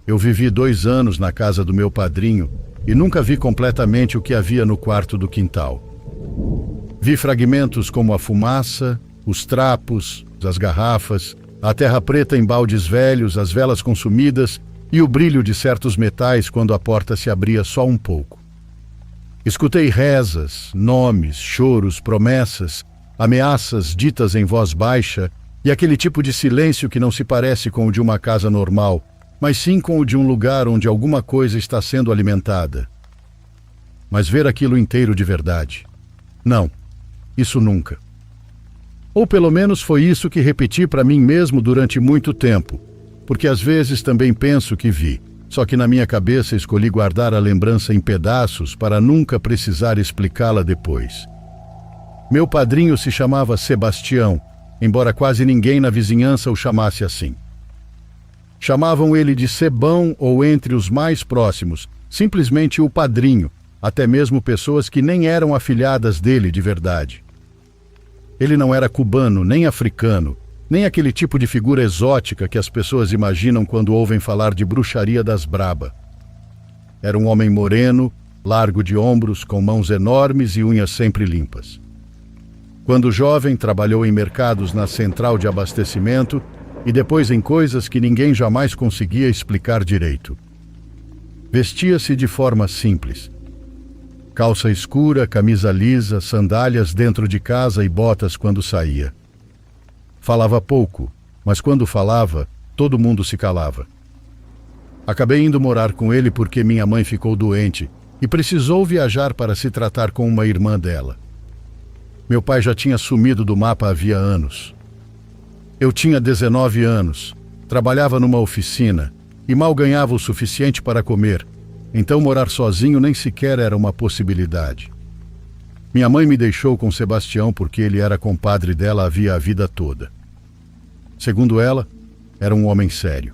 Eu vivi 2 anos na casa do meu padrinho e nunca vi completamente o que havia no quarto do quintal. Vi fragmentos como a fumaça, os trapos, as garrafas, a terra preta em baldes velhos, as velas consumidas e o brilho de certos metais quando a porta se abria só um pouco. Escutei rezas, nomes, choros, promessas, ameaças ditas em voz baixa e aquele tipo de silêncio que não se parece com o de uma casa normal, mas sim com o de um lugar onde alguma coisa está sendo alimentada. Mas ver aquilo inteiro de verdade? Não, isso nunca. Ou pelo menos foi isso que repeti para mim mesmo durante muito tempo, porque às vezes também penso que vi, só que na minha cabeça escolhi guardar a lembrança em pedaços para nunca precisar explicá-la depois. Meu padrinho se chamava Sebastião, embora quase ninguém na vizinhança o chamasse assim. Chamavam ele de Sebão ou, entre os mais próximos, simplesmente o padrinho, até mesmo pessoas que nem eram afilhadas dele de verdade. Ele não era cubano, nem africano, nem aquele tipo de figura exótica que as pessoas imaginam quando ouvem falar de bruxaria das braba. Era um homem moreno, largo de ombros, com mãos enormes e unhas sempre limpas. Quando jovem, trabalhou em mercados na central de abastecimento e depois em coisas que ninguém jamais conseguia explicar direito. Vestia-se de forma simples. Calça escura, camisa lisa, sandálias dentro de casa e botas quando saía. Falava pouco, mas quando falava, todo mundo se calava. Acabei indo morar com ele porque minha mãe ficou doente e precisou viajar para se tratar com uma irmã dela. Meu pai já tinha sumido do mapa havia anos. Eu tinha 19 anos, trabalhava numa oficina e mal ganhava o suficiente para comer, então morar sozinho nem sequer era uma possibilidade. Minha mãe me deixou com Sebastião porque ele era compadre dela havia a vida toda. Segundo ela, era um homem sério.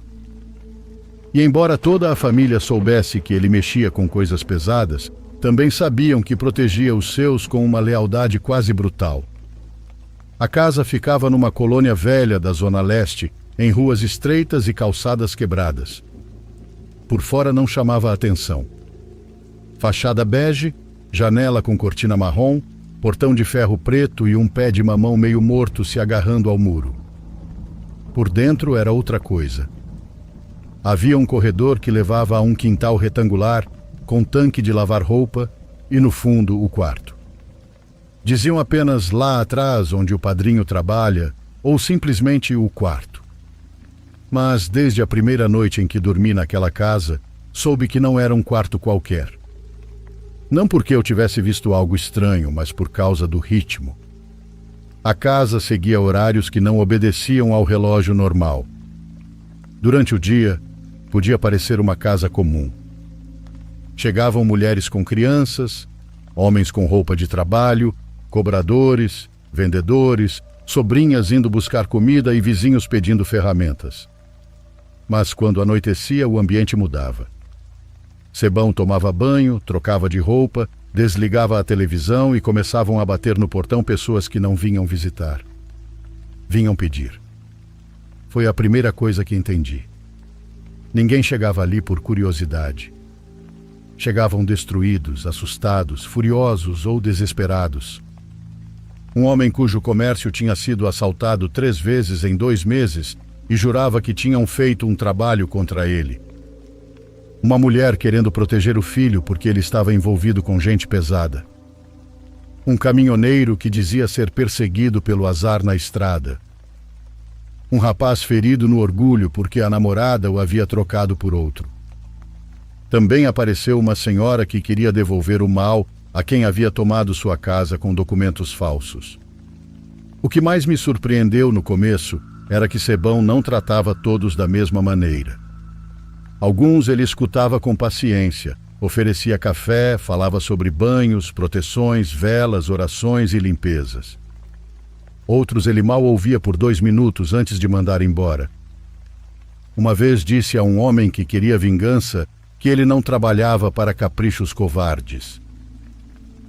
E embora toda a família soubesse que ele mexia com coisas pesadas, também sabiam que protegia os seus com uma lealdade quase brutal. A casa ficava numa colônia velha da Zona Leste, em ruas estreitas e calçadas quebradas. Por fora não chamava a atenção. Fachada bege, janela com cortina marrom, portão de ferro preto e um pé de mamão meio morto se agarrando ao muro. Por dentro era outra coisa. Havia um corredor que levava a um quintal retangular, com tanque de lavar roupa, e no fundo o quarto. Diziam apenas lá atrás onde o padrinho trabalha, ou simplesmente o quarto. Mas desde a primeira noite em que dormi naquela casa, soube que não era um quarto qualquer. Não porque eu tivesse visto algo estranho, mas por causa do ritmo. A casa seguia horários que não obedeciam ao relógio normal. Durante o dia, podia parecer uma casa comum. Chegavam mulheres com crianças, homens com roupa de trabalho, cobradores, vendedores, sobrinhas indo buscar comida e vizinhos pedindo ferramentas. Mas quando anoitecia, o ambiente mudava. Sebão tomava banho, trocava de roupa, desligava a televisão e começavam a bater no portão pessoas que não vinham visitar. Vinham pedir. Foi a primeira coisa que entendi. Ninguém chegava ali por curiosidade. Chegavam destruídos, assustados, furiosos ou desesperados. Um homem cujo comércio tinha sido assaltado 3 vezes em 2 meses e jurava que tinham feito um trabalho contra ele. Uma mulher querendo proteger o filho porque ele estava envolvido com gente pesada. Um caminhoneiro que dizia ser perseguido pelo azar na estrada. Um rapaz ferido no orgulho porque a namorada o havia trocado por outro. Também apareceu uma senhora que queria devolver o mal a quem havia tomado sua casa com documentos falsos. O que mais me surpreendeu no começo era que Sebão não tratava todos da mesma maneira. Alguns ele escutava com paciência, oferecia café, falava sobre banhos, proteções, velas, orações e limpezas. Outros ele mal ouvia por 2 minutos antes de mandar embora. Uma vez disse a um homem que queria vingança que ele não trabalhava para caprichos covardes.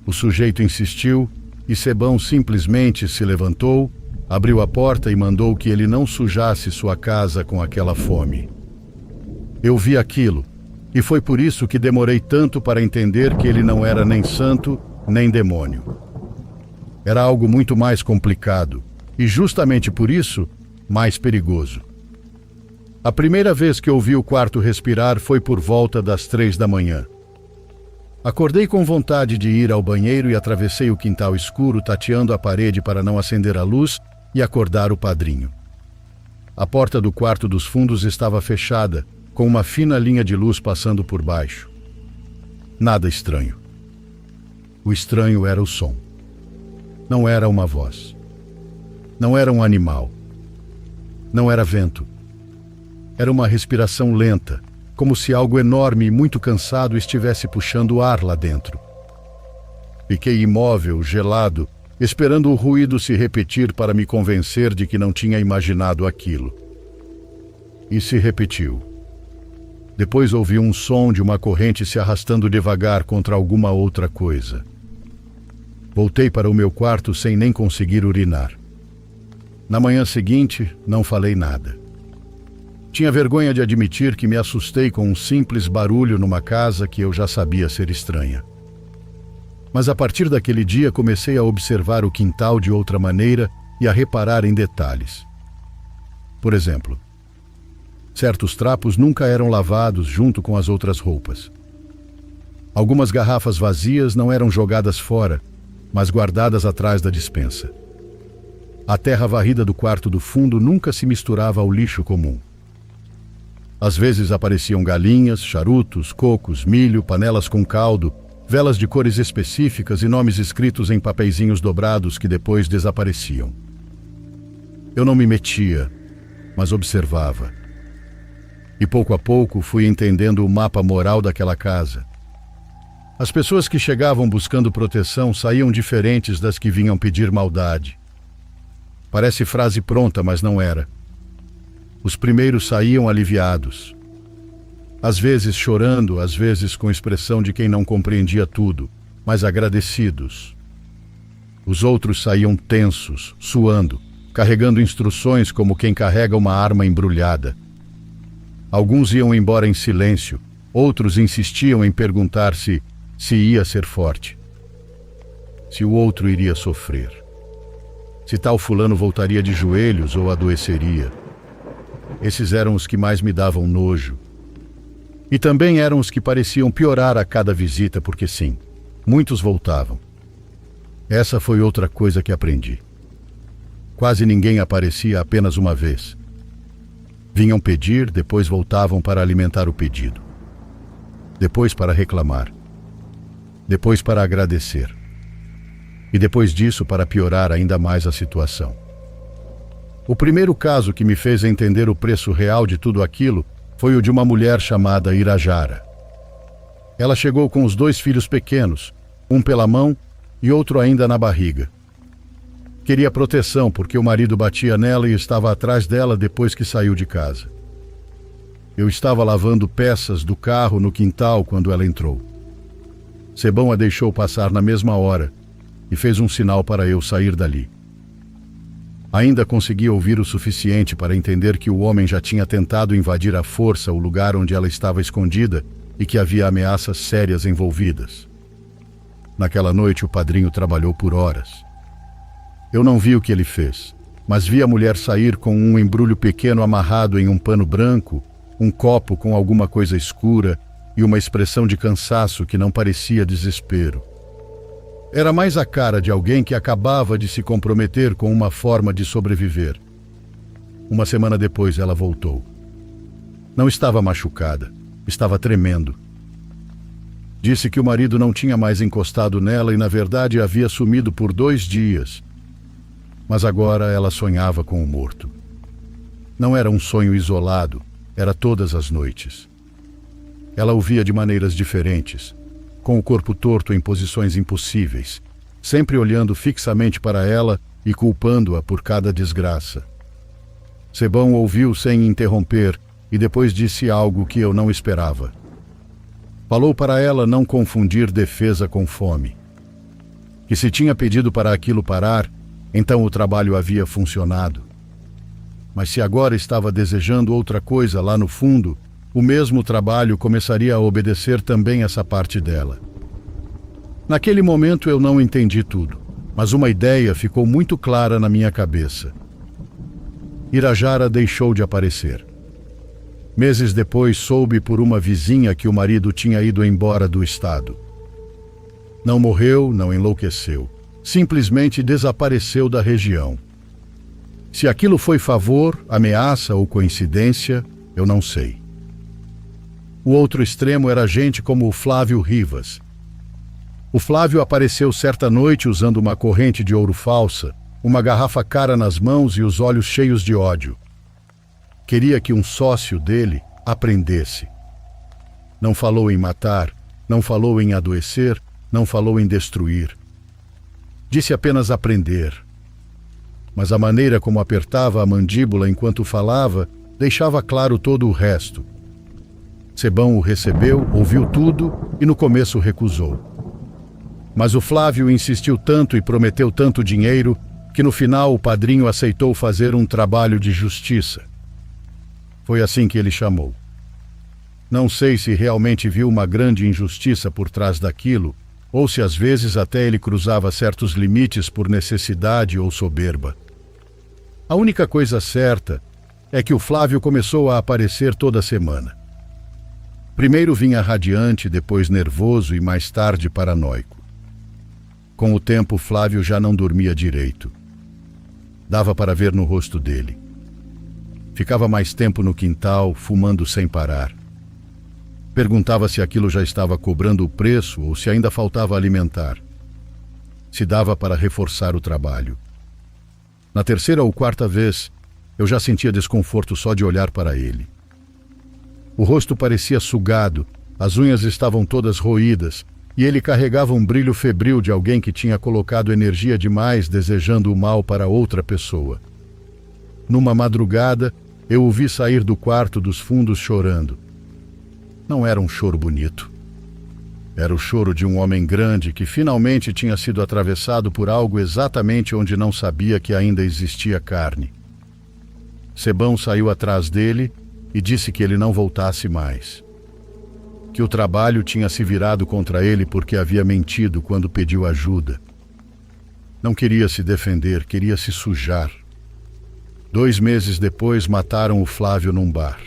O sujeito insistiu e Sebão simplesmente se levantou, abriu a porta e mandou que ele não sujasse sua casa com aquela fome. Eu vi aquilo, e foi por isso que demorei tanto para entender que ele não era nem santo, nem demônio. Era algo muito mais complicado, e justamente por isso, mais perigoso. A primeira vez que ouvi o quarto respirar foi por volta das 3 da manhã. Acordei com vontade de ir ao banheiro e atravessei o quintal escuro, tateando a parede para não acender a luz e acordar o padrinho. A porta do quarto dos fundos estava fechada, com uma fina linha de luz passando por baixo. Nada estranho. O estranho era o som. Não era uma voz. Não era um animal. Não era vento. Era uma respiração lenta, como se algo enorme e muito cansado estivesse puxando o ar lá dentro. Fiquei imóvel, gelado, esperando o ruído se repetir para me convencer de que não tinha imaginado aquilo. E se repetiu. Depois ouvi um som de uma corrente se arrastando devagar contra alguma outra coisa. Voltei para o meu quarto sem nem conseguir urinar. Na manhã seguinte, não falei nada. Tinha vergonha de admitir que me assustei com um simples barulho numa casa que eu já sabia ser estranha. Mas a partir daquele dia comecei a observar o quintal de outra maneira e a reparar em detalhes. Por exemplo, certos trapos nunca eram lavados junto com as outras roupas. Algumas garrafas vazias não eram jogadas fora, mas guardadas atrás da despensa. A terra varrida do quarto do fundo nunca se misturava ao lixo comum. Às vezes apareciam galinhas, charutos, cocos, milho, panelas com caldo, velas de cores específicas e nomes escritos em papeizinhos dobrados que depois desapareciam. Eu não me metia, mas observava. E pouco a pouco fui entendendo o mapa moral daquela casa. As pessoas que chegavam buscando proteção saíam diferentes das que vinham pedir maldade. Parece frase pronta, mas não era. Os primeiros saíam aliviados. Às vezes chorando, às vezes com expressão de quem não compreendia tudo, mas agradecidos. Os outros saíam tensos, suando, carregando instruções como quem carrega uma arma embrulhada. Alguns iam embora em silêncio, outros insistiam em perguntar se ia ser forte. Se o outro iria sofrer. Se tal fulano voltaria de joelhos ou adoeceria. Esses eram os que mais me davam nojo. E também eram os que pareciam piorar a cada visita, porque sim, muitos voltavam. Essa foi outra coisa que aprendi. Quase ninguém aparecia apenas uma vez. Vinham pedir, depois voltavam para alimentar o pedido. Depois para reclamar. Depois para agradecer. E depois disso para piorar ainda mais a situação. O primeiro caso que me fez entender o preço real de tudo aquilo foi o de uma mulher chamada Irajara. Ela chegou com os 2 filhos pequenos, um pela mão e outro ainda na barriga. Queria proteção porque o marido batia nela e estava atrás dela depois que saiu de casa. Eu estava lavando peças do carro no quintal quando ela entrou. Sebão a deixou passar na mesma hora e fez um sinal para eu sair dali. Ainda consegui ouvir o suficiente para entender que o homem já tinha tentado invadir à força o lugar onde ela estava escondida e que havia ameaças sérias envolvidas. Naquela noite o padrinho trabalhou por horas. Eu não vi o que ele fez, mas vi a mulher sair com um embrulho pequeno amarrado em um pano branco, um copo com alguma coisa escura e uma expressão de cansaço que não parecia desespero. Era mais a cara de alguém que acabava de se comprometer com uma forma de sobreviver. Uma semana depois ela voltou. Não estava machucada, estava tremendo. Disse que o marido não tinha mais encostado nela e na verdade havia sumido por 2 dias. Mas agora ela sonhava com o morto. Não era um sonho isolado, era todas as noites. Ela o via de maneiras diferentes, com o corpo torto em posições impossíveis, sempre olhando fixamente para ela e culpando-a por cada desgraça. Sebão ouviu sem interromper e depois disse algo que eu não esperava. Falou para ela não confundir defesa com fome. Que se tinha pedido para aquilo parar, então o trabalho havia funcionado. Mas se agora estava desejando outra coisa lá no fundo, o mesmo trabalho começaria a obedecer também essa parte dela. Naquele momento eu não entendi tudo, mas uma ideia ficou muito clara na minha cabeça. Irajara deixou de aparecer. Meses depois soube por uma vizinha que o marido tinha ido embora do estado. Não morreu, não enlouqueceu. Simplesmente desapareceu da região. Se aquilo foi favor, ameaça ou coincidência, eu não sei. O outro extremo era gente como o Flávio Rivas. O Flávio apareceu certa noite usando uma corrente de ouro falsa, uma garrafa cara nas mãos e os olhos cheios de ódio. Queria que um sócio dele aprendesse. Não falou em matar, não falou em adoecer, não falou em destruir. Disse apenas aprender. Mas a maneira como apertava a mandíbula enquanto falava deixava claro todo o resto. Sebão o recebeu, ouviu tudo e no começo recusou. Mas o Flávio insistiu tanto e prometeu tanto dinheiro que no final o padrinho aceitou fazer um trabalho de justiça. Foi assim que ele chamou. Não sei se realmente viu uma grande injustiça por trás daquilo, ou se às vezes até ele cruzava certos limites por necessidade ou soberba. A única coisa certa é que o Flávio começou a aparecer toda semana. Primeiro vinha radiante, depois nervoso e mais tarde paranoico. Com o tempo, Flávio já não dormia direito. Dava para ver no rosto dele. Ficava mais tempo no quintal, fumando sem parar. Perguntava se aquilo já estava cobrando o preço ou se ainda faltava alimentar. Se dava para reforçar o trabalho. Na terceira ou quarta vez, eu já sentia desconforto só de olhar para ele. O rosto parecia sugado, as unhas estavam todas roídas, e ele carregava um brilho febril de alguém que tinha colocado energia demais desejando o mal para outra pessoa. Numa madrugada, eu o vi sair do quarto dos fundos chorando. Não era um choro bonito. Era o choro de um homem grande que finalmente tinha sido atravessado por algo exatamente onde não sabia que ainda existia carne. Sebão saiu atrás dele e disse que ele não voltasse mais. Que o trabalho tinha se virado contra ele porque havia mentido quando pediu ajuda. Não queria se defender, queria se sujar. 2 meses depois mataram o Flávio num bar.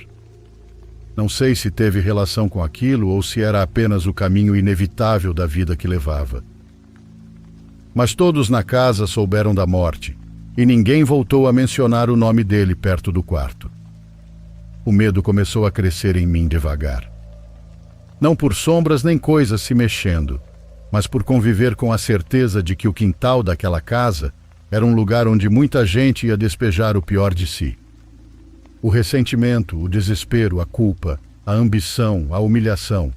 Não sei se teve relação com aquilo ou se era apenas o caminho inevitável da vida que levava. Mas todos na casa souberam da morte, e ninguém voltou a mencionar o nome dele perto do quarto. O medo começou a crescer em mim devagar. Não por sombras nem coisas se mexendo, mas por conviver com a certeza de que o quintal daquela casa era um lugar onde muita gente ia despejar o pior de si. O ressentimento, o desespero, a culpa, a ambição, a humilhação.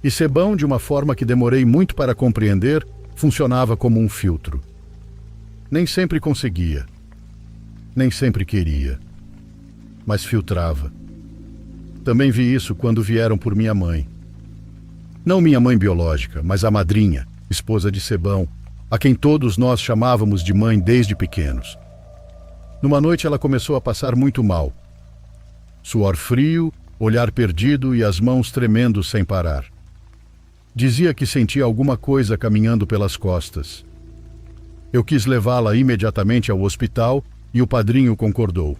E Sebão, de uma forma que demorei muito para compreender, funcionava como um filtro. Nem sempre conseguia, nem sempre queria, mas filtrava. Também vi isso quando vieram por minha mãe. Não minha mãe biológica, mas a madrinha, esposa de Sebão, a quem todos nós chamávamos de mãe desde pequenos. Numa noite ela começou a passar muito mal. Suor frio, olhar perdido e as mãos tremendo sem parar. Dizia que sentia alguma coisa caminhando pelas costas. Eu quis levá-la imediatamente ao hospital e o padrinho concordou.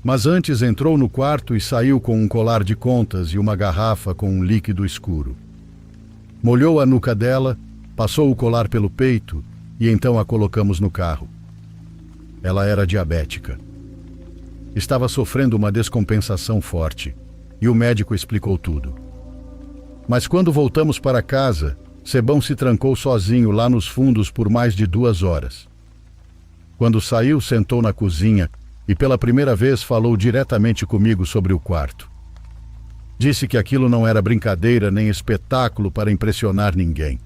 Mas antes entrou no quarto e saiu com um colar de contas e uma garrafa com um líquido escuro. Molhou a nuca dela, passou o colar pelo peito e então a colocamos no carro. Ela era diabética. Estava sofrendo uma descompensação forte e o médico explicou tudo. Mas quando voltamos para casa, Sebão se trancou sozinho lá nos fundos por mais de 2 horas. Quando saiu, sentou na cozinha e pela primeira vez falou diretamente comigo sobre o quarto. Disse que aquilo não era brincadeira nem espetáculo para impressionar ninguém.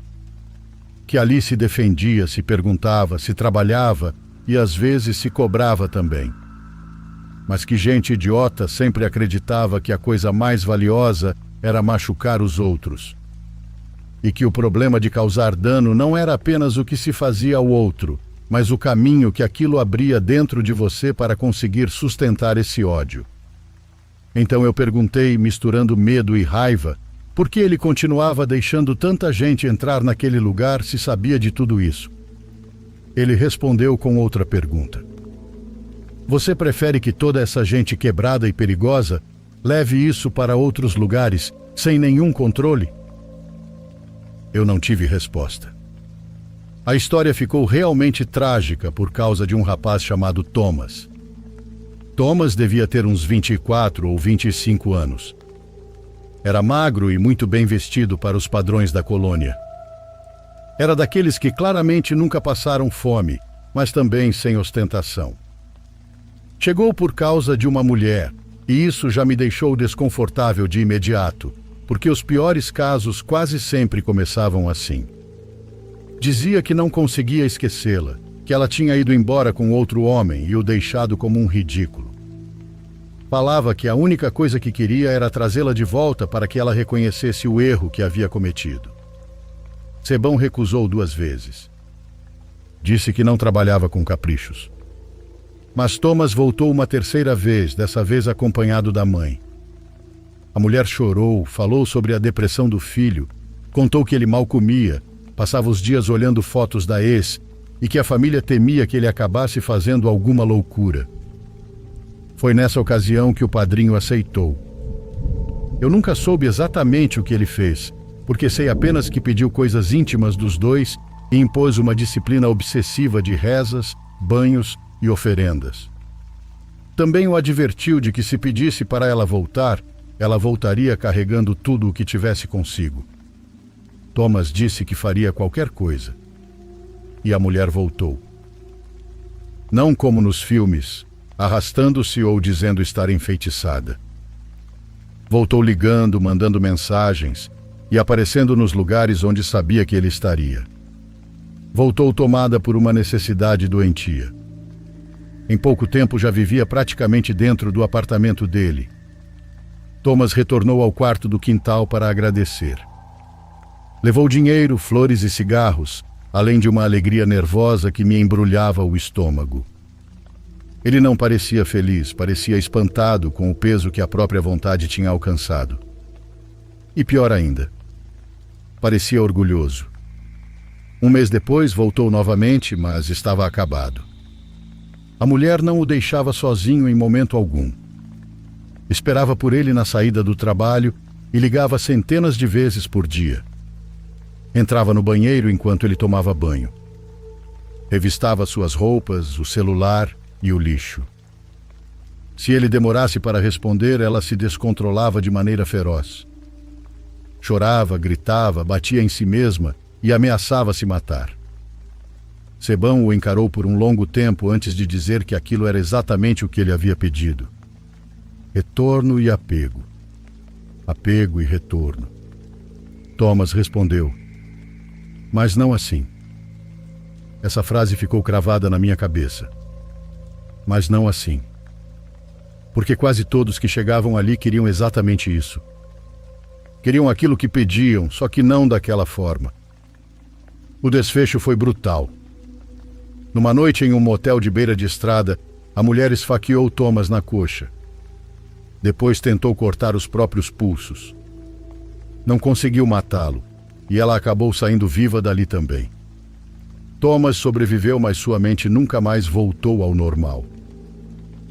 Que ali se defendia, se perguntava, se trabalhava e às vezes se cobrava também. Mas que gente idiota sempre acreditava que a coisa mais valiosa era machucar os outros. E que o problema de causar dano não era apenas o que se fazia ao outro, mas o caminho que aquilo abria dentro de você para conseguir sustentar esse ódio. Então eu perguntei, misturando medo e raiva, por que ele continuava deixando tanta gente entrar naquele lugar se sabia de tudo isso. Ele respondeu com outra pergunta. Você prefere que toda essa gente quebrada e perigosa leve isso para outros lugares sem nenhum controle? Eu não tive resposta. A história ficou realmente trágica por causa de um rapaz chamado Thomas. Thomas devia ter uns 24 ou 25 anos. Era magro e muito bem vestido para os padrões da colônia. Era daqueles que claramente nunca passaram fome, mas também sem ostentação. Chegou por causa de uma mulher, e isso já me deixou desconfortável de imediato, porque os piores casos quase sempre começavam assim. Dizia que não conseguia esquecê-la, que ela tinha ido embora com outro homem e o deixado como um ridículo. Falava que a única coisa que queria era trazê-la de volta para que ela reconhecesse o erro que havia cometido. Sebão recusou 2 vezes. Disse que não trabalhava com caprichos. Mas Thomas voltou uma 3ª vez, dessa vez acompanhado da mãe. A mulher chorou, falou sobre a depressão do filho, contou que ele mal comia, passava os dias olhando fotos da ex e que a família temia que ele acabasse fazendo alguma loucura. Foi nessa ocasião que o padrinho aceitou. Eu nunca soube exatamente o que ele fez, porque sei apenas que pediu coisas íntimas dos dois e impôs uma disciplina obsessiva de rezas, banhos e oferendas. Também o advertiu de que se pedisse para ela voltaria carregando tudo o que tivesse consigo. Thomas disse que faria qualquer coisa. E a mulher voltou. Não como nos filmes, arrastando-se ou dizendo estar enfeitiçada. Voltou ligando, mandando mensagens e aparecendo nos lugares onde sabia que ele estaria. Voltou tomada por uma necessidade doentia. Em pouco tempo já vivia praticamente dentro do apartamento dele. Thomas retornou ao quarto do quintal para agradecer. Levou dinheiro, flores e cigarros, além de uma alegria nervosa que me embrulhava o estômago. Ele não parecia feliz, parecia espantado com o peso que a própria vontade tinha alcançado. E pior ainda, parecia orgulhoso. 1 mês depois voltou novamente, mas estava acabado. A mulher não o deixava sozinho em momento algum. Esperava por ele na saída do trabalho e ligava centenas de vezes por dia. Entrava no banheiro enquanto ele tomava banho. Revistava suas roupas, o celular e o lixo. Se ele demorasse para responder, ela se descontrolava de maneira feroz. Chorava, gritava, batia em si mesma e ameaçava se matar. Sebão o encarou por um longo tempo antes de dizer que aquilo era exatamente o que ele havia pedido. Retorno e apego. Apego e retorno. Thomas respondeu: mas não assim. Essa frase ficou cravada na minha cabeça. Mas não assim. Porque quase todos que chegavam ali queriam exatamente isso. Queriam aquilo que pediam, só que não daquela forma. O desfecho foi brutal. Numa noite em um motel de beira de estrada, a mulher esfaqueou Thomas na coxa. Depois tentou cortar os próprios pulsos. Não conseguiu matá-lo, e ela acabou saindo viva dali também. Thomas sobreviveu, mas sua mente nunca mais voltou ao normal.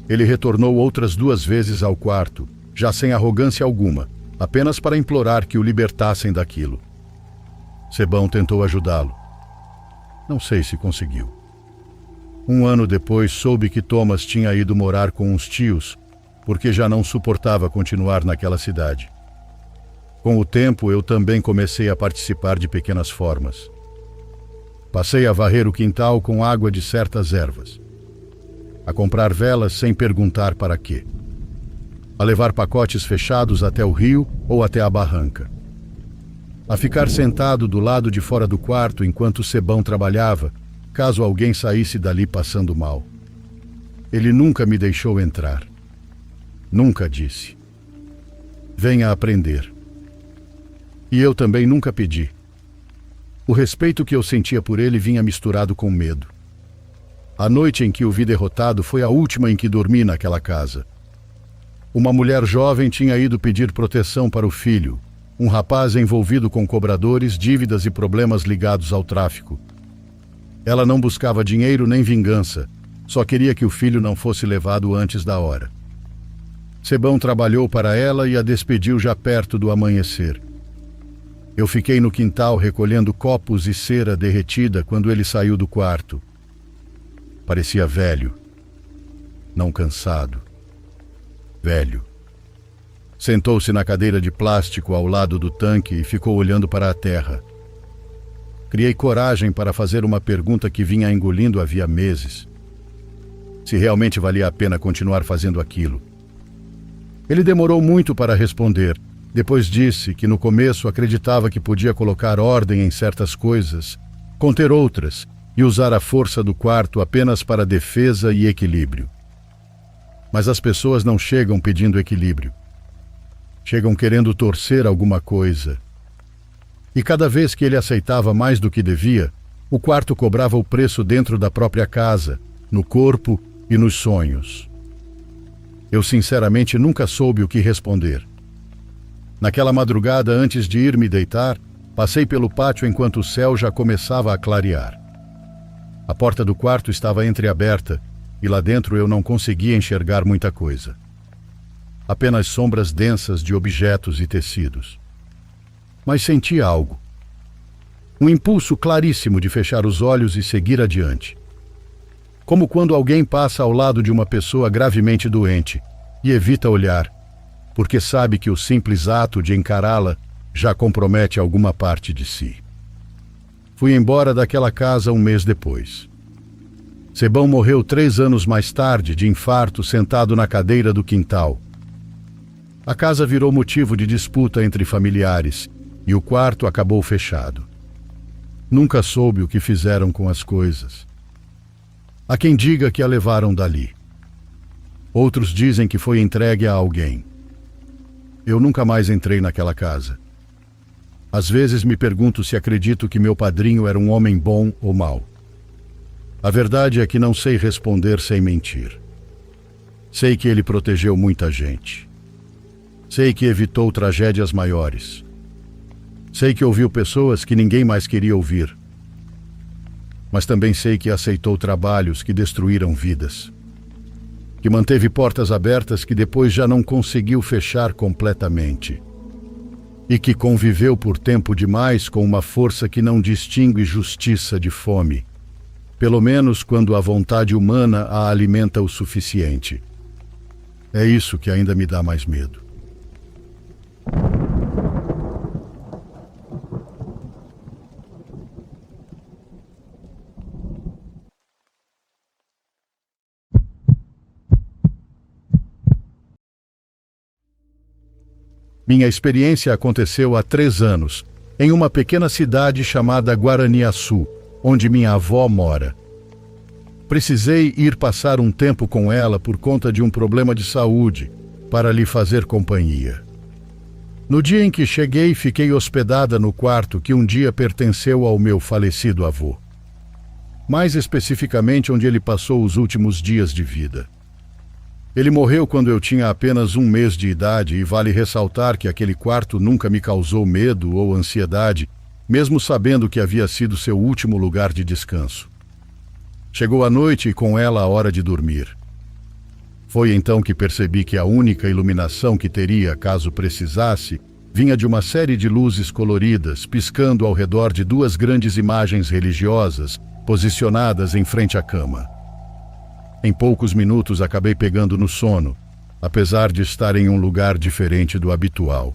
Ele retornou outras 2 vezes ao quarto, já sem arrogância alguma, apenas para implorar que o libertassem daquilo. Sebão tentou ajudá-lo. Não sei se conseguiu. 1 ano depois, soube que Thomas tinha ido morar com uns tios, porque já não suportava continuar naquela cidade. Com o tempo, eu também comecei a participar de pequenas formas. Passei a varrer o quintal com água de certas ervas, a comprar velas sem perguntar para quê, a levar pacotes fechados até o rio ou até a barranca, a ficar sentado do lado de fora do quarto enquanto Sebão trabalhava, caso alguém saísse dali passando mal. Ele nunca me deixou entrar. Nunca disse: venha aprender. E eu também nunca pedi. O respeito que eu sentia por ele vinha misturado com medo. A noite em que o vi derrotado foi a última em que dormi naquela casa. Uma mulher jovem tinha ido pedir proteção para o filho, um rapaz envolvido com cobradores, dívidas e problemas ligados ao tráfico. Ela não buscava dinheiro nem vingança, só queria que o filho não fosse levado antes da hora. Sebão trabalhou para ela e a despediu já perto do amanhecer. Eu fiquei no quintal recolhendo copos e cera derretida quando ele saiu do quarto. Parecia velho, não cansado. Velho. Sentou-se na cadeira de plástico ao lado do tanque e ficou olhando para a terra. Criei coragem para fazer uma pergunta que vinha engolindo havia meses. Se realmente valia a pena continuar fazendo aquilo. Ele demorou muito para responder. Depois disse que no começo acreditava que podia colocar ordem em certas coisas, conter outras e usar a força do quarto apenas para defesa e equilíbrio. Mas as pessoas não chegam pedindo equilíbrio. Chegam querendo torcer alguma coisa. E cada vez que ele aceitava mais do que devia, o quarto cobrava o preço dentro da própria casa, no corpo e nos sonhos. Eu sinceramente nunca soube o que responder. Naquela madrugada, antes de ir me deitar, passei pelo pátio enquanto o céu já começava a clarear. A porta do quarto estava entreaberta e lá dentro eu não conseguia enxergar muita coisa. Apenas sombras densas de objetos e tecidos. Mas senti algo. Um impulso claríssimo de fechar os olhos e seguir adiante. Como quando alguém passa ao lado de uma pessoa gravemente doente e evita olhar, porque sabe que o simples ato de encará-la já compromete alguma parte de si. Fui embora daquela casa um mês depois. Sebão morreu 3 anos mais tarde de infarto sentado na cadeira do quintal. A casa virou motivo de disputa entre familiares e o quarto acabou fechado. Nunca soube o que fizeram com as coisas. Há quem diga que a levaram dali. Outros dizem que foi entregue a alguém. Eu nunca mais entrei naquela casa. Às vezes me pergunto se acredito que meu padrinho era um homem bom ou mau. A verdade é que não sei responder sem mentir. Sei que ele protegeu muita gente. Sei que evitou tragédias maiores. Sei que ouviu pessoas que ninguém mais queria ouvir. Mas também sei que aceitou trabalhos que destruíram vidas. Que manteve portas abertas que depois já não conseguiu fechar completamente. E que conviveu por tempo demais com uma força que não distingue justiça de fome. Pelo menos quando a vontade humana a alimenta o suficiente. É isso que ainda me dá mais medo. Minha experiência aconteceu há 3 anos, em uma pequena cidade chamada Guaraniaçu, onde minha avó mora. Precisei ir passar um tempo com ela por conta de um problema de saúde, para lhe fazer companhia. No dia em que cheguei, fiquei hospedada no quarto que um dia pertenceu ao meu falecido avô. Mais especificamente onde ele passou os últimos dias de vida. Ele morreu quando eu tinha apenas 1 mês de idade e vale ressaltar que aquele quarto nunca me causou medo ou ansiedade, mesmo sabendo que havia sido seu último lugar de descanso. Chegou a noite e com ela a hora de dormir. Foi então que percebi que a única iluminação que teria, caso precisasse, vinha de uma série de luzes coloridas piscando ao redor de 2 grandes imagens religiosas posicionadas em frente à cama. Em poucos minutos acabei pegando no sono, apesar de estar em um lugar diferente do habitual.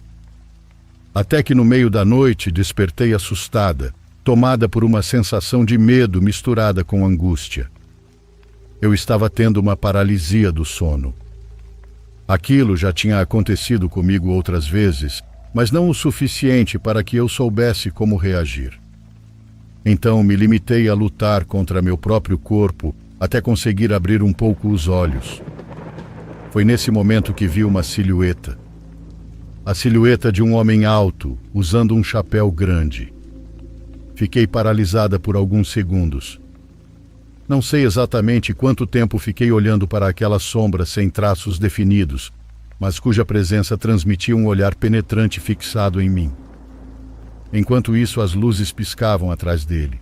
Até que no meio da noite despertei assustada, tomada por uma sensação de medo misturada com angústia. Eu estava tendo uma paralisia do sono. Aquilo já tinha acontecido comigo outras vezes, mas não o suficiente para que eu soubesse como reagir. Então me limitei a lutar contra meu próprio corpo até conseguir abrir um pouco os olhos. Foi nesse momento que vi uma silhueta. A silhueta de um homem alto, usando um chapéu grande. Fiquei paralisada por alguns segundos. Não sei exatamente quanto tempo fiquei olhando para aquela sombra sem traços definidos, mas cuja presença transmitia um olhar penetrante fixado em mim. Enquanto isso, as luzes piscavam atrás dele.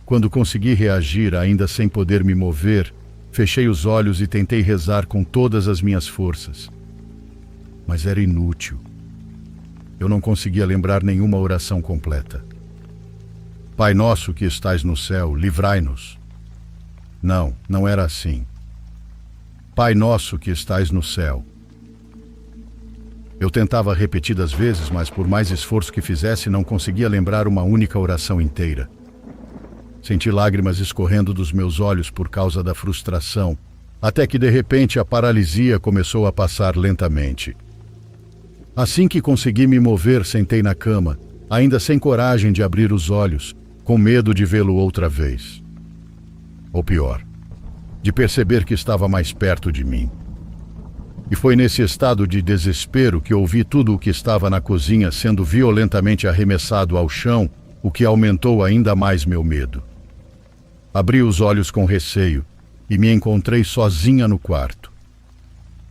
Quando consegui reagir, ainda sem poder me mover, fechei os olhos e tentei rezar com todas as minhas forças. Mas era inútil. Eu não conseguia lembrar nenhuma oração completa. Pai nosso que estais no céu, livrai-nos. Não, não era assim. Pai nosso que estais no céu. Eu tentava repetidas vezes, mas por mais esforço que fizesse, não conseguia lembrar uma única oração inteira. Senti lágrimas escorrendo dos meus olhos por causa da frustração, até que de repente a paralisia começou a passar lentamente. Assim que consegui me mover, sentei na cama, ainda sem coragem de abrir os olhos, com medo de vê-lo outra vez. Ou pior, de perceber que estava mais perto de mim. E foi nesse estado de desespero que ouvi tudo o que estava na cozinha sendo violentamente arremessado ao chão, o que aumentou ainda mais meu medo. Abri os olhos com receio e me encontrei sozinha no quarto.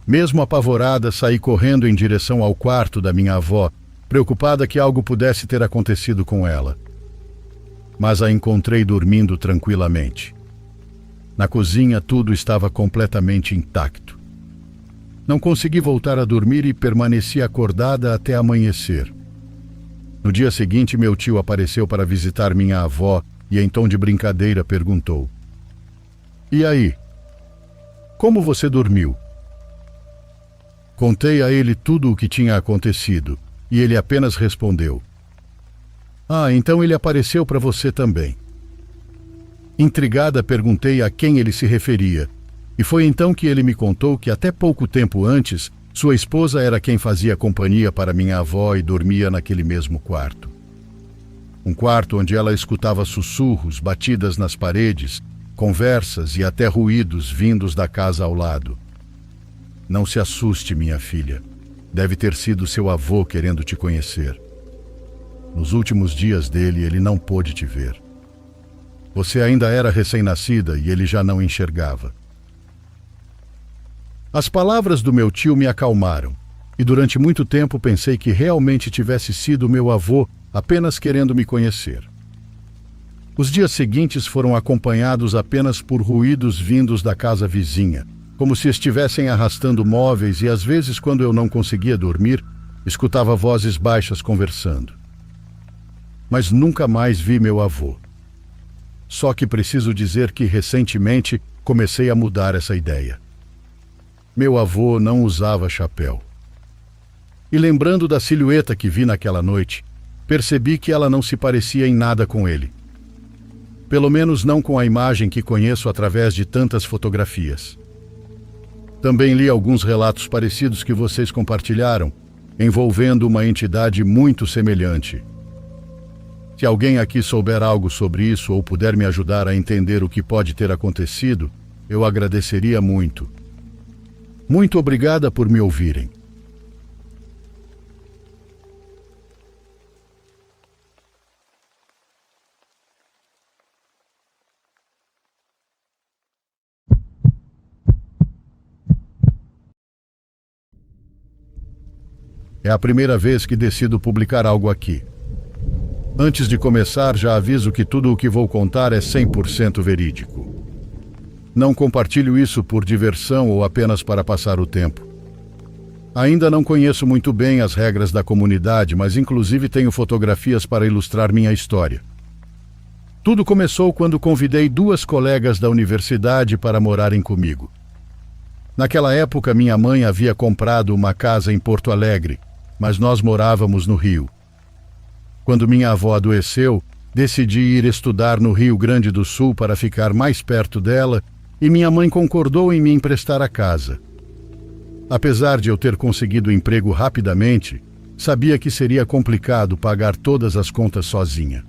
Mesmo apavorada, saí correndo em direção ao quarto da minha avó, preocupada que algo pudesse ter acontecido com ela. Mas a encontrei dormindo tranquilamente. Na cozinha, tudo estava completamente intacto. Não consegui voltar a dormir e permaneci acordada até amanhecer. No dia seguinte, meu tio apareceu para visitar minha avó e, em tom de brincadeira, perguntou: "E aí? Como você dormiu?" Contei a ele tudo o que tinha acontecido e ele apenas respondeu: "Ah, então ele apareceu para você também." Intrigada, perguntei a quem ele se referia, e foi então que ele me contou que até pouco tempo antes, sua esposa era quem fazia companhia para minha avó e dormia naquele mesmo quarto. Um quarto onde ela escutava sussurros, batidas nas paredes, conversas e até ruídos vindos da casa ao lado. Não se assuste, minha filha. Deve ter sido seu avô querendo te conhecer. Nos últimos dias dele, ele não pôde te ver. Você ainda era recém-nascida e ele já não enxergava. As palavras do meu tio me acalmaram, e durante muito tempo pensei que realmente tivesse sido meu avô apenas querendo me conhecer. Os dias seguintes foram acompanhados apenas por ruídos vindos da casa vizinha, como se estivessem arrastando móveis, e às vezes, quando eu não conseguia dormir, escutava vozes baixas conversando. Mas nunca mais vi meu avô. Só que preciso dizer que recentemente comecei a mudar essa ideia. Meu avô não usava chapéu. E lembrando da silhueta que vi naquela noite, percebi que ela não se parecia em nada com ele. Pelo menos não com a imagem que conheço através de tantas fotografias. Também li alguns relatos parecidos que vocês compartilharam, envolvendo uma entidade muito semelhante. Se alguém aqui souber algo sobre isso ou puder me ajudar a entender o que pode ter acontecido, eu agradeceria muito. Muito obrigada por me ouvirem. É a primeira vez que decido publicar algo aqui. Antes de começar, já aviso que tudo o que vou contar é 100% verídico. Não compartilho isso por diversão ou apenas para passar o tempo. Ainda não conheço muito bem as regras da comunidade, mas inclusive tenho fotografias para ilustrar minha história. Tudo começou quando convidei 2 colegas da universidade para morarem comigo. Naquela época, minha mãe havia comprado uma casa em Porto Alegre, mas nós morávamos no Rio. Quando minha avó adoeceu, decidi ir estudar no Rio Grande do Sul para ficar mais perto dela, e minha mãe concordou em me emprestar a casa. Apesar de eu ter conseguido emprego rapidamente, sabia que seria complicado pagar todas as contas sozinha.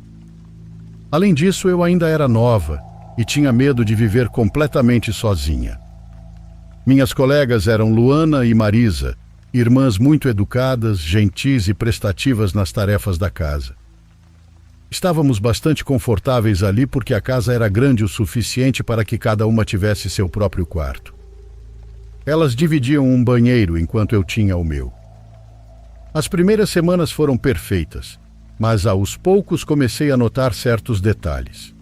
Além disso, eu ainda era nova e tinha medo de viver completamente sozinha. Minhas colegas eram Luana e Marisa, irmãs muito educadas, gentis e prestativas nas tarefas da casa. Estávamos bastante confortáveis ali porque a casa era grande o suficiente para que cada uma tivesse seu próprio quarto. Elas dividiam um banheiro enquanto eu tinha o meu. As primeiras semanas foram perfeitas, mas aos poucos comecei a notar certos detalhes.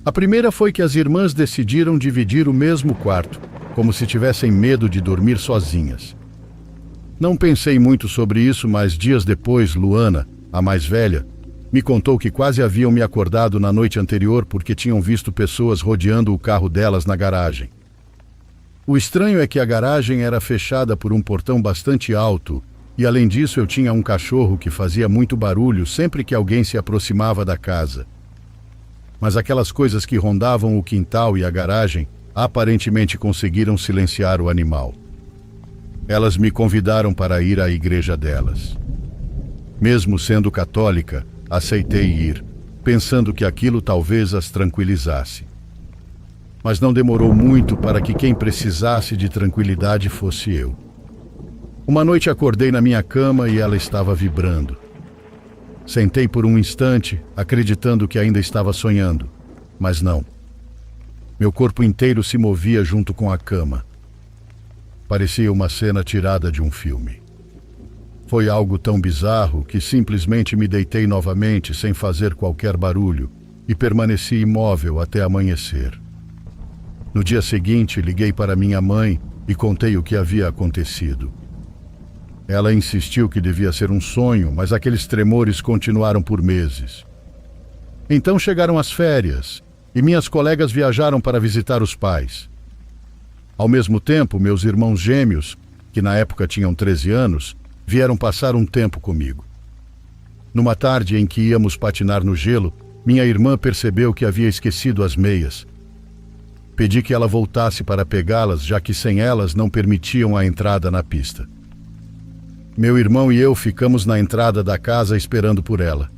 A primeira foi que as irmãs decidiram dividir o mesmo quarto, como se tivessem medo de dormir sozinhas. Não pensei muito sobre isso, mas dias depois, Luana, a mais velha, me contou que quase haviam me acordado na noite anterior porque tinham visto pessoas rodeando o carro delas na garagem. O estranho é que a garagem era fechada por um portão bastante alto e, além disso, eu tinha um cachorro que fazia muito barulho sempre que alguém se aproximava da casa. Mas aquelas coisas que rondavam o quintal e a garagem aparentemente conseguiram silenciar o animal. Elas me convidaram para ir à igreja delas. Mesmo sendo católica, aceitei ir, pensando que aquilo talvez as tranquilizasse. Mas não demorou muito para que quem precisasse de tranquilidade fosse eu. Uma noite acordei na minha cama e ela estava vibrando. Sentei por um instante, acreditando que ainda estava sonhando, mas não. Meu corpo inteiro se movia junto com a cama. Parecia uma cena tirada de um filme. Foi algo tão bizarro que simplesmente me deitei novamente sem fazer qualquer barulho e permaneci imóvel até amanhecer. No dia seguinte, liguei para minha mãe e contei o que havia acontecido. Ela insistiu que devia ser um sonho, mas aqueles tremores continuaram por meses. Então chegaram as férias e minhas colegas viajaram para visitar os pais. Ao mesmo tempo, meus irmãos gêmeos, que na época tinham 13 anos, vieram passar um tempo comigo. Numa tarde em que íamos patinar no gelo, minha irmã percebeu que havia esquecido as meias. Pedi que ela voltasse para pegá-las, já que sem elas não permitiam a entrada na pista. Meu irmão e eu ficamos na entrada da casa esperando por ela.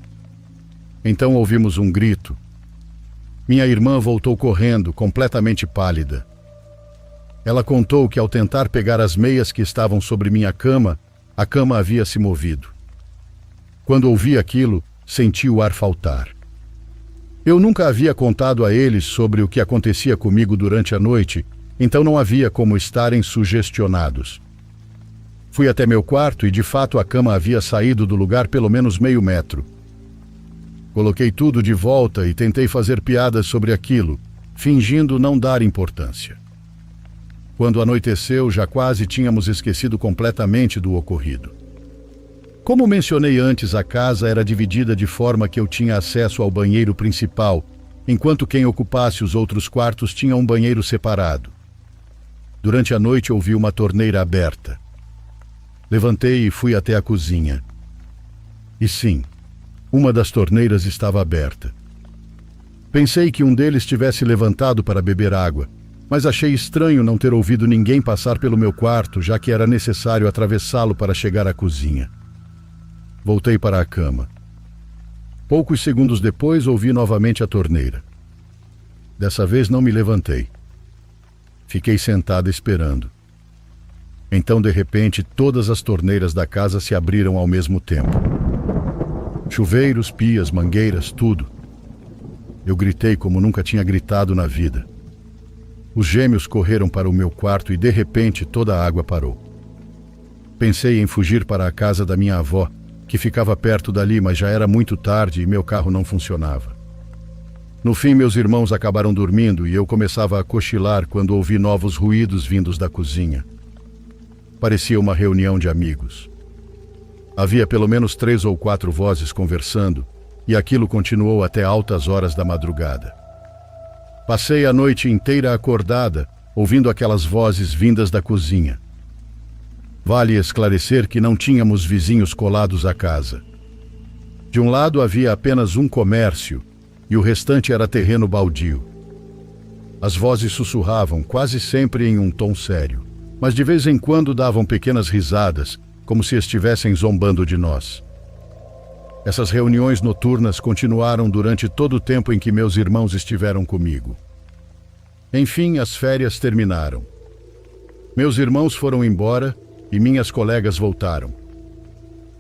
Então ouvimos um grito. Minha irmã voltou correndo, completamente pálida. Ela contou que ao tentar pegar as meias que estavam sobre minha cama, a cama havia se movido. Quando ouvi aquilo, senti o ar faltar. Eu nunca havia contado a eles sobre o que acontecia comigo durante a noite, então não havia como estarem sugestionados. Fui até meu quarto e, de fato, a cama havia saído do lugar pelo menos meio metro. Coloquei tudo de volta e tentei fazer piadas sobre aquilo, fingindo não dar importância. Quando anoiteceu, já quase tínhamos esquecido completamente do ocorrido. Como mencionei antes, a casa era dividida de forma que eu tinha acesso ao banheiro principal, enquanto quem ocupasse os outros quartos tinha um banheiro separado. Durante a noite ouvi uma torneira aberta. Levantei e fui até a cozinha. E sim, uma das torneiras estava aberta. Pensei que um deles tivesse levantado para beber água, mas achei estranho não ter ouvido ninguém passar pelo meu quarto, já que era necessário atravessá-lo para chegar à cozinha. Voltei para a cama. Poucos segundos depois, ouvi novamente a torneira. Dessa vez não me levantei. Fiquei sentada esperando. Então, de repente, todas as torneiras da casa se abriram ao mesmo tempo. Chuveiros, pias, mangueiras, tudo. Eu gritei como nunca tinha gritado na vida. Os gêmeos correram para o meu quarto e, de repente, toda a água parou. Pensei em fugir para a casa da minha avó, que ficava perto dali, mas já era muito tarde e meu carro não funcionava. No fim, meus irmãos acabaram dormindo e eu começava a cochilar quando ouvi novos ruídos vindos da cozinha. Parecia uma reunião de amigos. Havia pelo menos 3 ou 4 vozes conversando, e aquilo continuou até altas horas da madrugada. Passei a noite inteira acordada, ouvindo aquelas vozes vindas da cozinha. Vale esclarecer que não tínhamos vizinhos colados à casa. De um lado havia apenas um comércio, e o restante era terreno baldio. As vozes sussurravam, quase sempre em um tom sério, mas de vez em quando davam pequenas risadas, como se estivessem zombando de nós. Essas reuniões noturnas continuaram durante todo o tempo em que meus irmãos estiveram comigo. Enfim, as férias terminaram. Meus irmãos foram embora e minhas colegas voltaram.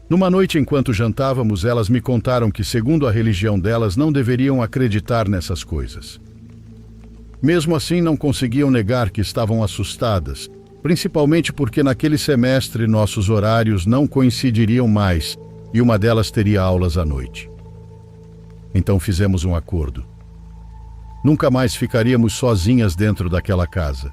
Numa noite, enquanto jantávamos, elas me contaram que, segundo a religião delas, não deveriam acreditar nessas coisas. Mesmo assim, não conseguiam negar que estavam assustadas, principalmente porque naquele semestre nossos horários não coincidiriam mais e uma delas teria aulas à noite. Então fizemos um acordo. Nunca mais ficaríamos sozinhas dentro daquela casa.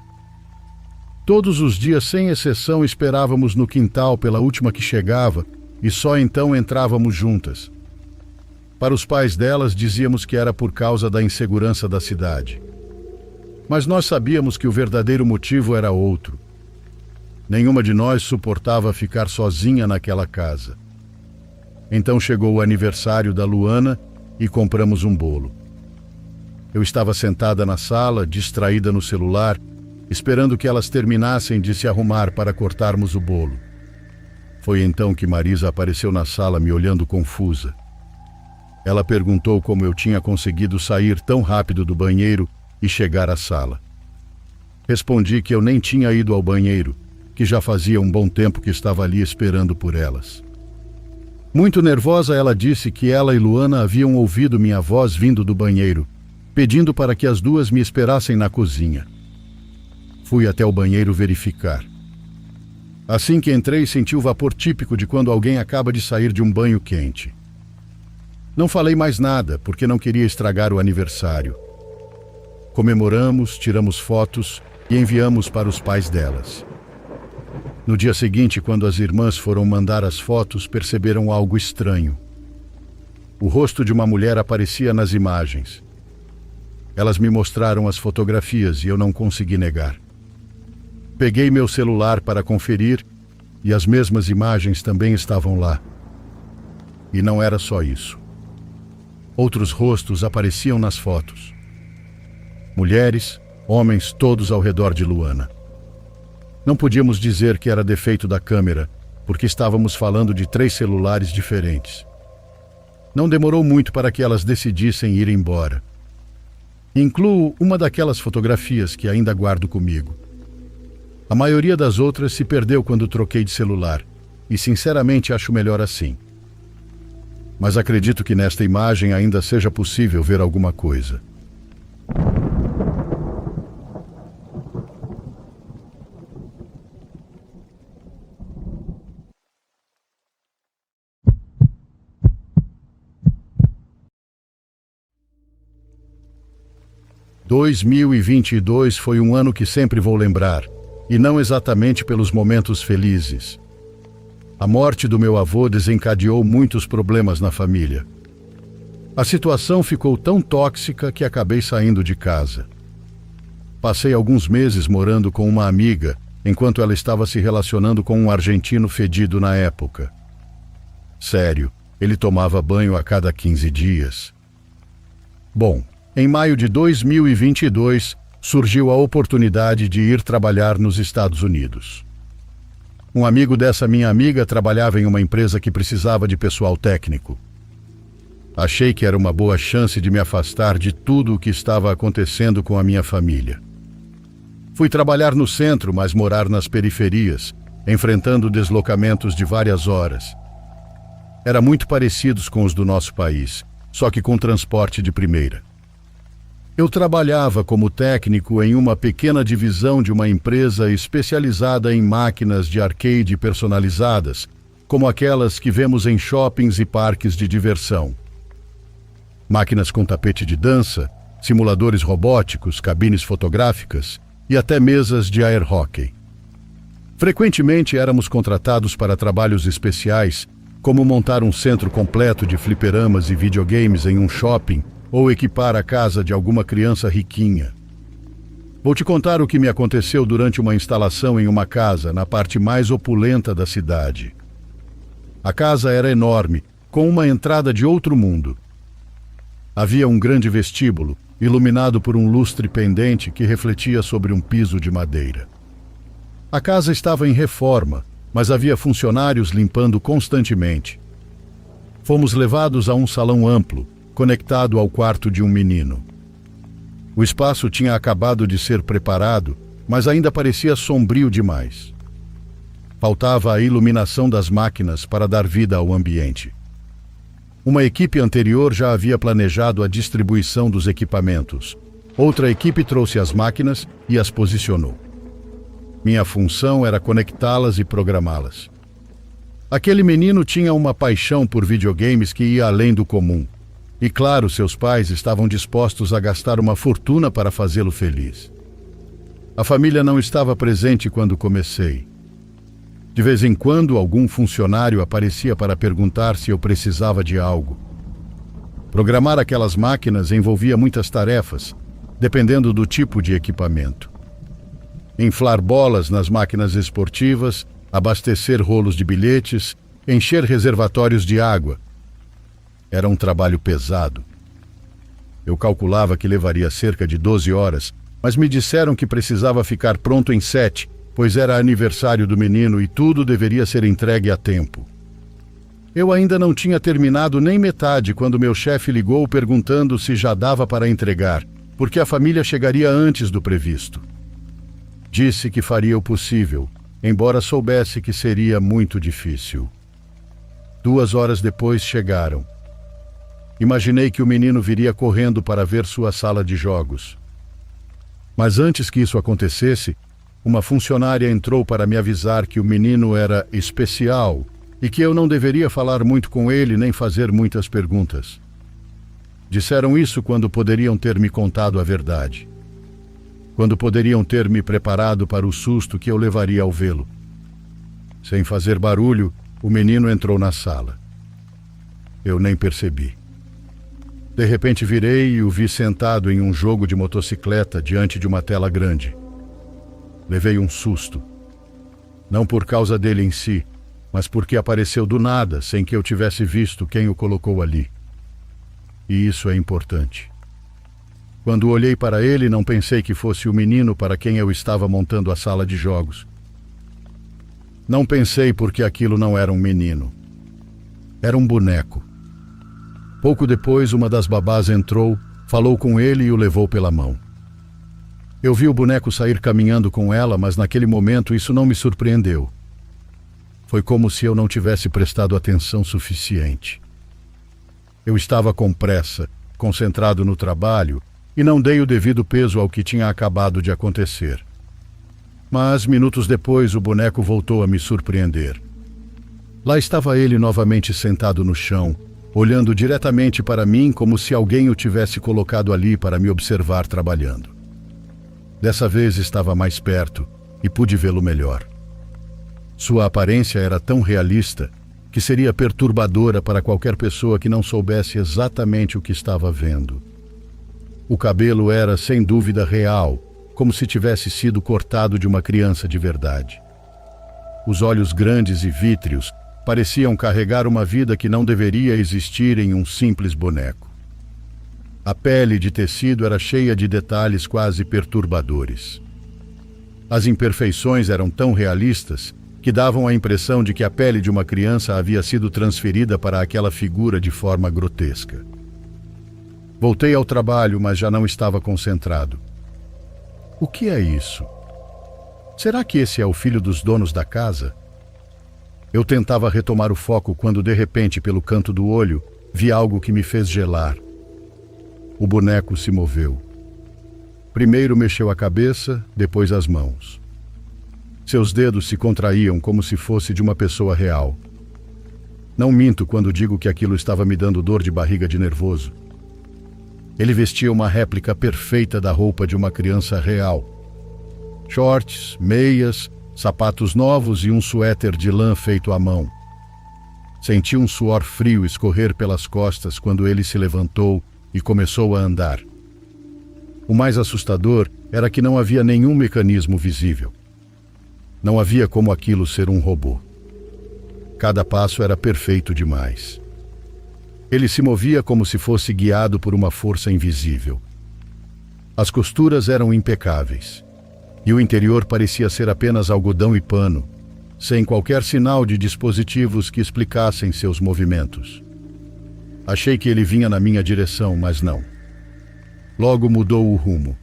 Todos os dias, sem exceção, esperávamos no quintal pela última que chegava e só então entrávamos juntas. Para os pais delas, dizíamos que era por causa da insegurança da cidade. Mas nós sabíamos que o verdadeiro motivo era outro. Nenhuma de nós suportava ficar sozinha naquela casa. Então chegou o aniversário da Luana e compramos um bolo. Eu estava sentada na sala, distraída no celular, esperando que elas terminassem de se arrumar para cortarmos o bolo. Foi então que Marisa apareceu na sala me olhando confusa. Ela perguntou como eu tinha conseguido sair tão rápido do banheiro e chegar à sala. Respondi que eu nem tinha ido ao banheiro, que já fazia um bom tempo que estava ali esperando por elas. Muito nervosa, ela disse que ela e Luana haviam ouvido minha voz vindo do banheiro, pedindo para que as duas me esperassem na cozinha. Fui até o banheiro verificar. Assim que entrei, senti o vapor típico de quando alguém acaba de sair de um banho quente. Não falei mais nada, porque não queria estragar o aniversário. Comemoramos, tiramos fotos e enviamos para os pais delas. No dia seguinte, quando as irmãs foram mandar as fotos, perceberam algo estranho. O rosto de uma mulher aparecia nas imagens. Elas me mostraram as fotografias e eu não consegui negar. Peguei meu celular para conferir e as mesmas imagens também estavam lá. E não era só isso. Outros rostos apareciam nas fotos. Mulheres, homens, todos ao redor de Luana. Não podíamos dizer que era defeito da câmera, porque estávamos falando de 3 celulares diferentes. Não demorou muito para que elas decidissem ir embora. Incluo uma daquelas fotografias que ainda guardo comigo. A maioria das outras se perdeu quando troquei de celular, e sinceramente acho melhor assim. Mas acredito que nesta imagem ainda seja possível ver alguma coisa. « 2022 foi um ano que sempre vou lembrar, e não exatamente pelos momentos felizes. A morte do meu avô desencadeou muitos problemas na família. A situação ficou tão tóxica que acabei saindo de casa. Passei alguns meses morando com uma amiga, enquanto ela estava se relacionando com um argentino fedido na época. Sério, ele tomava banho a cada 15 dias. Bom, em maio de 2022, surgiu a oportunidade de ir trabalhar nos Estados Unidos. Um amigo dessa minha amiga trabalhava em uma empresa que precisava de pessoal técnico. Achei que era uma boa chance de me afastar de tudo o que estava acontecendo com a minha família. Fui trabalhar no centro, mas morar nas periferias, enfrentando deslocamentos de várias horas. Eram muito parecidos com os do nosso país, só que com transporte de primeira. Eu trabalhava como técnico em uma pequena divisão de uma empresa especializada em máquinas de arcade personalizadas, como aquelas que vemos em shoppings e parques de diversão. Máquinas com tapete de dança, simuladores robóticos, cabines fotográficas e até mesas de air hockey. Frequentemente éramos contratados para trabalhos especiais, como montar um centro completo de fliperamas e videogames em um shopping, ou equipar a casa de alguma criança riquinha. Vou te contar o que me aconteceu durante uma instalação em uma casa na parte mais opulenta da cidade. A casa era enorme, com uma entrada de outro mundo. Havia um grande vestíbulo, iluminado por um lustre pendente que refletia sobre um piso de madeira. A casa estava em reforma, mas havia funcionários limpando constantemente. Fomos levados a um salão amplo, conectado ao quarto de um menino. O espaço tinha acabado de ser preparado, mas ainda parecia sombrio demais. Faltava a iluminação das máquinas para dar vida ao ambiente. Uma equipe anterior já havia planejado a distribuição dos equipamentos. Outra equipe trouxe as máquinas e as posicionou. Minha função era conectá-las e programá-las. Aquele menino tinha uma paixão por videogames que ia além do comum. E claro, seus pais estavam dispostos a gastar uma fortuna para fazê-lo feliz. A família não estava presente quando comecei. De vez em quando, algum funcionário aparecia para perguntar se eu precisava de algo. Programar aquelas máquinas envolvia muitas tarefas, dependendo do tipo de equipamento. Inflar bolas nas máquinas esportivas, abastecer rolos de bilhetes, encher reservatórios de água. Era um trabalho pesado. Eu calculava que levaria cerca de 12 horas, mas me disseram que precisava ficar pronto em 7, pois era aniversário do menino e tudo deveria ser entregue a tempo. Eu ainda não tinha terminado nem metade quando meu chefe ligou perguntando se já dava para entregar, porque a família chegaria antes do previsto. Disse que faria o possível, embora soubesse que seria muito difícil. 2 horas depois chegaram. Imaginei que o menino viria correndo para ver sua sala de jogos. Mas antes que isso acontecesse, uma funcionária entrou para me avisar que o menino era especial e que eu não deveria falar muito com ele nem fazer muitas perguntas. Disseram isso quando poderiam ter me contado a verdade. Quando poderiam ter me preparado para o susto que eu levaria ao vê-lo. Sem fazer barulho, o menino entrou na sala. Eu nem percebi. De repente virei e o vi sentado em um jogo de motocicleta diante de uma tela grande. Levei um susto. Não por causa dele em si, mas porque apareceu do nada, sem que eu tivesse visto quem o colocou ali. E isso é importante. Quando olhei para ele, não pensei que fosse o menino para quem eu estava montando a sala de jogos. Não pensei porque aquilo não era um menino. Era um boneco. Pouco depois, uma das babás entrou, falou com ele e o levou pela mão. Eu vi o boneco sair caminhando com ela, mas naquele momento isso não me surpreendeu. Foi como se eu não tivesse prestado atenção suficiente. Eu estava com pressa, concentrado no trabalho, e não dei o devido peso ao que tinha acabado de acontecer. Mas, minutos depois, o boneco voltou a me surpreender. Lá estava ele novamente sentado no chão, olhando diretamente para mim como se alguém o tivesse colocado ali para me observar trabalhando. Dessa vez estava mais perto e pude vê-lo melhor. Sua aparência era tão realista que seria perturbadora para qualquer pessoa que não soubesse exatamente o que estava vendo. O cabelo era, sem dúvida, real, como se tivesse sido cortado de uma criança de verdade. Os olhos grandes e vítreos pareciam carregar uma vida que não deveria existir em um simples boneco. A pele de tecido era cheia de detalhes quase perturbadores. As imperfeições eram tão realistas que davam a impressão de que a pele de uma criança havia sido transferida para aquela figura de forma grotesca. Voltei ao trabalho, mas já não estava concentrado. O que é isso? Será que esse é o filho dos donos da casa? Eu tentava retomar o foco quando, de repente, pelo canto do olho, vi algo que me fez gelar. O boneco se moveu. Primeiro mexeu a cabeça, depois as mãos. Seus dedos se contraíam como se fosse de uma pessoa real. Não minto quando digo que aquilo estava me dando dor de barriga de nervoso. Ele vestia uma réplica perfeita da roupa de uma criança real. Shorts, meias, sapatos novos e um suéter de lã feito à mão. Senti um suor frio escorrer pelas costas quando ele se levantou e começou a andar. O mais assustador era que não havia nenhum mecanismo visível. Não havia como aquilo ser um robô. Cada passo era perfeito demais. Ele se movia como se fosse guiado por uma força invisível. As costuras eram impecáveis, e o interior parecia ser apenas algodão e pano, sem qualquer sinal de dispositivos que explicassem seus movimentos. Achei que ele vinha na minha direção, mas não. Logo mudou o rumo.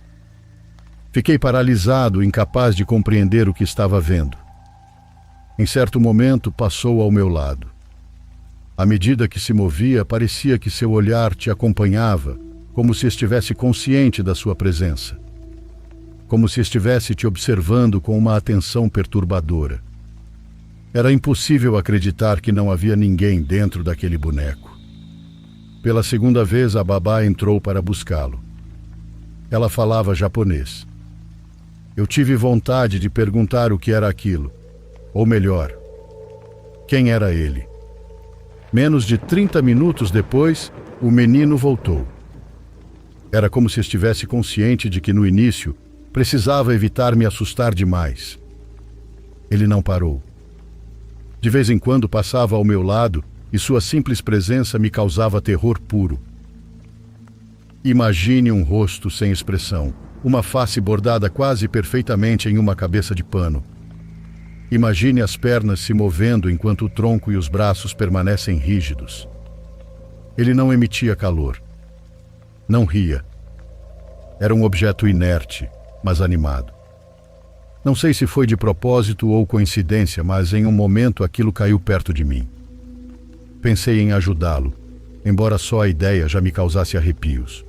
Fiquei paralisado, incapaz de compreender o que estava vendo. Em certo momento, passou ao meu lado. À medida que se movia, parecia que seu olhar te acompanhava, como se estivesse consciente da sua presença. como se estivesse te observando com uma atenção perturbadora. Era impossível acreditar que não havia ninguém dentro daquele boneco. Pela segunda vez, a babá entrou para buscá-lo. Ela falava japonês. Eu tive vontade de perguntar o que era aquilo, ou melhor, quem era ele. Menos de 30 minutos depois, o menino voltou. Era como se estivesse consciente de que no início precisava evitar me assustar demais. Ele não parou. De vez em quando passava ao meu lado e sua simples presença me causava terror puro. Imagine um rosto sem expressão, uma face bordada quase perfeitamente em uma cabeça de pano. Imagine as pernas se movendo enquanto o tronco e os braços permanecem rígidos. Ele não emitia calor. Não ria. Era um objeto inerte, mas animado. Não sei se foi de propósito ou coincidência, mas em um momento aquilo caiu perto de mim. Pensei em ajudá-lo, embora só a ideia já me causasse arrepios.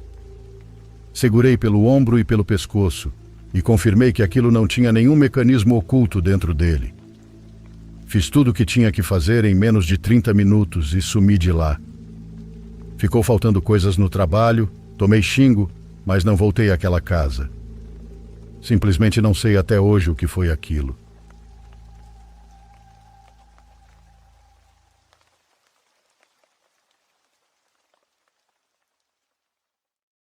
Segurei pelo ombro e pelo pescoço e confirmei que aquilo não tinha nenhum mecanismo oculto dentro dele. Fiz tudo o que tinha que fazer em menos de 30 minutos e sumi de lá. Ficou faltando coisas no trabalho, tomei xingo, mas não voltei àquela casa. Simplesmente não sei até hoje o que foi aquilo.